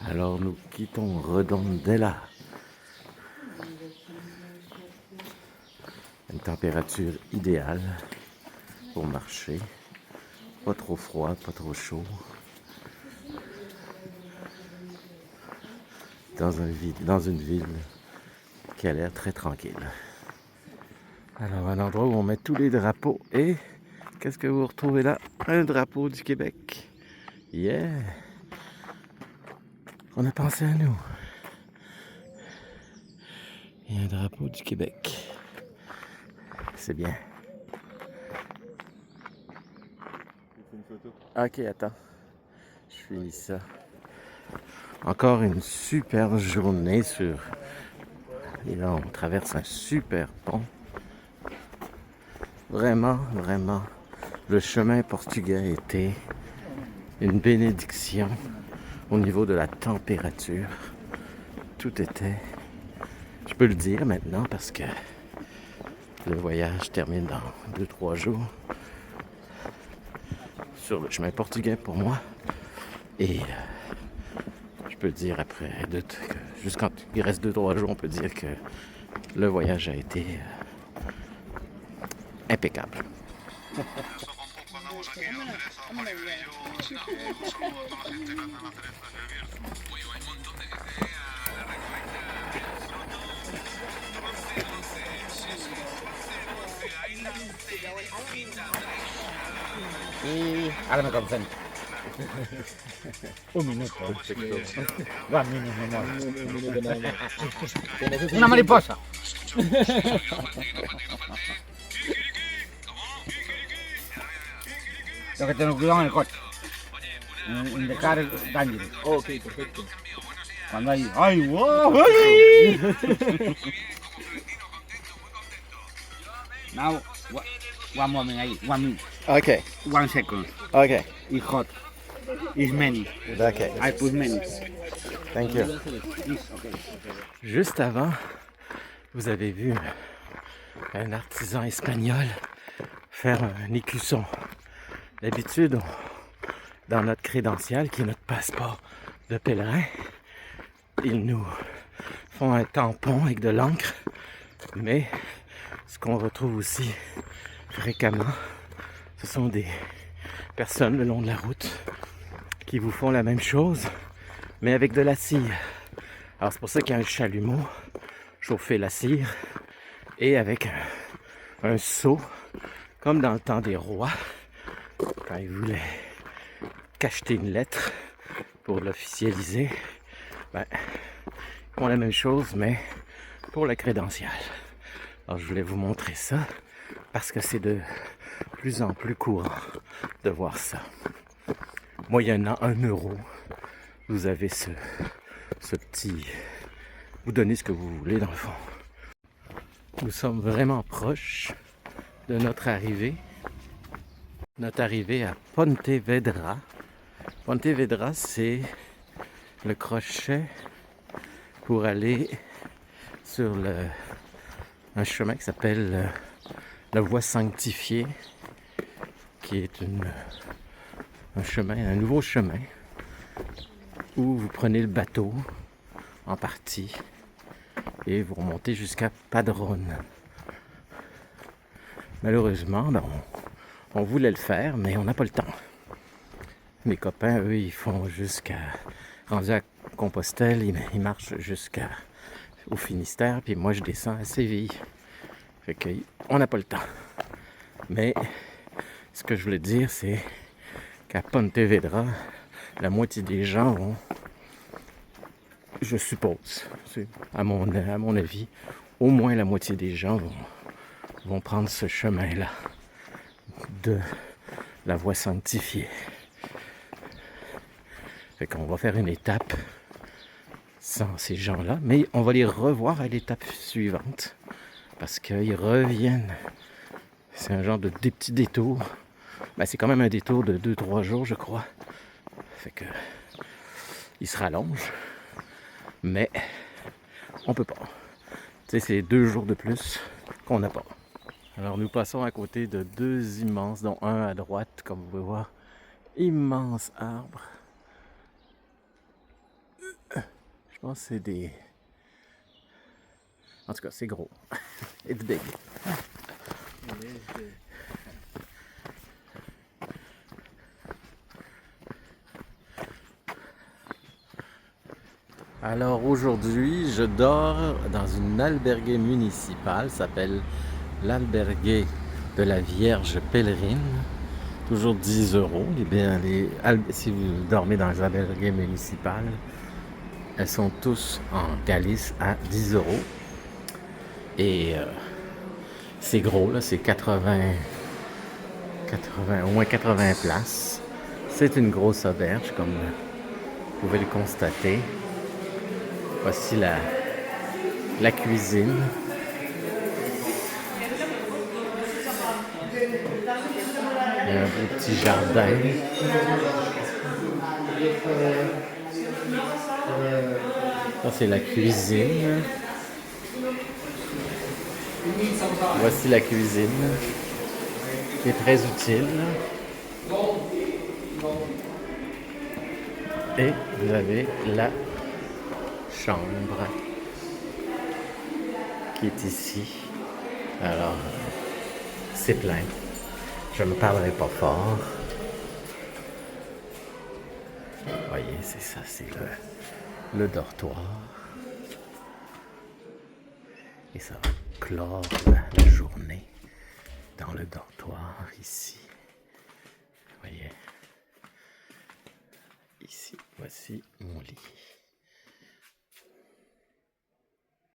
Alors nous quittons Redondela. Une température idéale pour marcher. Pas trop froid, pas trop chaud. Dans une ville qui a l'air très tranquille. Alors un endroit où on met tous les drapeaux et qu'est-ce que vous retrouvez là? Un drapeau du Québec. Yeah! On a pensé à nous. Il y a un drapeau du Québec. C'est bien. Ok, attends. Je finis ça. Encore une super journée sur... Et là, on traverse un super pont. Vraiment, vraiment, le chemin portugais était une bénédiction au niveau de la température. Tout était... Je peux le dire maintenant parce que le voyage termine dans 2-3 jours sur le chemin portugais pour moi. Et je peux dire après, juste quand il reste 2-3 jours, on peut dire que le voyage a été impeccable. Y ahora me concentro. Un minuto. 2 minutos, mi amor. Una mariposa. Tengo que tener cuidado en el coche. En dejar daño. Ok, perfecto. Cuando hay. ¡Ay, wow! ¡Ay! Now, one moment ahí. 1 minute. Ok, 1 second. ok, It's hot. It's many. ok. I put many. Thank you. It's okay. Juste avant, vous avez vu un artisan espagnol faire un écusson. D'habitude, dans notre crédential, qui est notre passeport de pèlerin, ils nous font un tampon avec de l'encre. Mais ce qu'on retrouve aussi fréquemment, ce sont des personnes le long de la route qui vous font la même chose, mais avec de la cire. Alors c'est pour ça qu'il y a un chalumeau, chauffer la cire, et avec un seau, comme dans le temps des rois, quand ils voulaient cacheter une lettre pour l'officialiser, ben, ils font la même chose, mais pour la crédentiale. Alors je voulais vous montrer ça, parce que c'est de plus en plus courant de voir ça. Moyennant 1 euro, vous avez ce petit... Vous donnez ce que vous voulez dans le fond. Nous sommes vraiment proches de notre arrivée. Notre arrivée à Pontevedra. Pontevedra, c'est le crochet pour aller sur un chemin qui s'appelle la Voie Sanctifiée, qui est un nouveau chemin où vous prenez le bateau en partie et vous remontez jusqu'à Padrone. Malheureusement, on voulait le faire, mais on n'a pas le temps. Mes copains, eux, ils font rendu à Compostelle, ils marchent jusqu'au Finistère, puis moi je descends à Séville. Fait que on n'a pas le temps. Mais ce que je voulais dire, c'est qu'à Pontevedra, la moitié des gens vont, je suppose, à mon avis, au moins la moitié des gens vont prendre ce chemin-là de la Voie Sanctifiée. Fait qu'on va faire une étape sans ces gens-là, mais on va les revoir à l'étape suivante parce qu'ils reviennent. C'est un genre de des petits détours. Ben, c'est quand même un détour de 2-3 jours, je crois. Fait que il se rallonge, mais on peut pas. Tu sais, c'est 2 jours de plus qu'on n'a pas. Alors nous passons à côté de 2 immenses, dont un à droite, comme vous pouvez voir, immense arbre. Je pense que c'est des... En tout cas, c'est gros. It's big. Alors aujourd'hui, je dors dans une albergue municipale, ça s'appelle l'albergue de la Vierge Pèlerine. Toujours 10 euros. Si vous dormez dans les albergues municipales, elles sont tous en Galice à 10 euros. Et c'est gros, là, c'est 80, au moins 80 places. C'est une grosse auberge, comme vous pouvez le constater. Voici la cuisine. Il y a un beau petit jardin. Ça, c'est la cuisine. Voici la cuisine, qui est très utile. Et vous avez la chambre qui est ici. Alors, c'est plein. Je ne parlerai pas fort. Vous voyez, c'est ça, c'est le dortoir. Et ça va clore la journée dans le dortoir ici. Vous voyez. Ici, voici mon lit.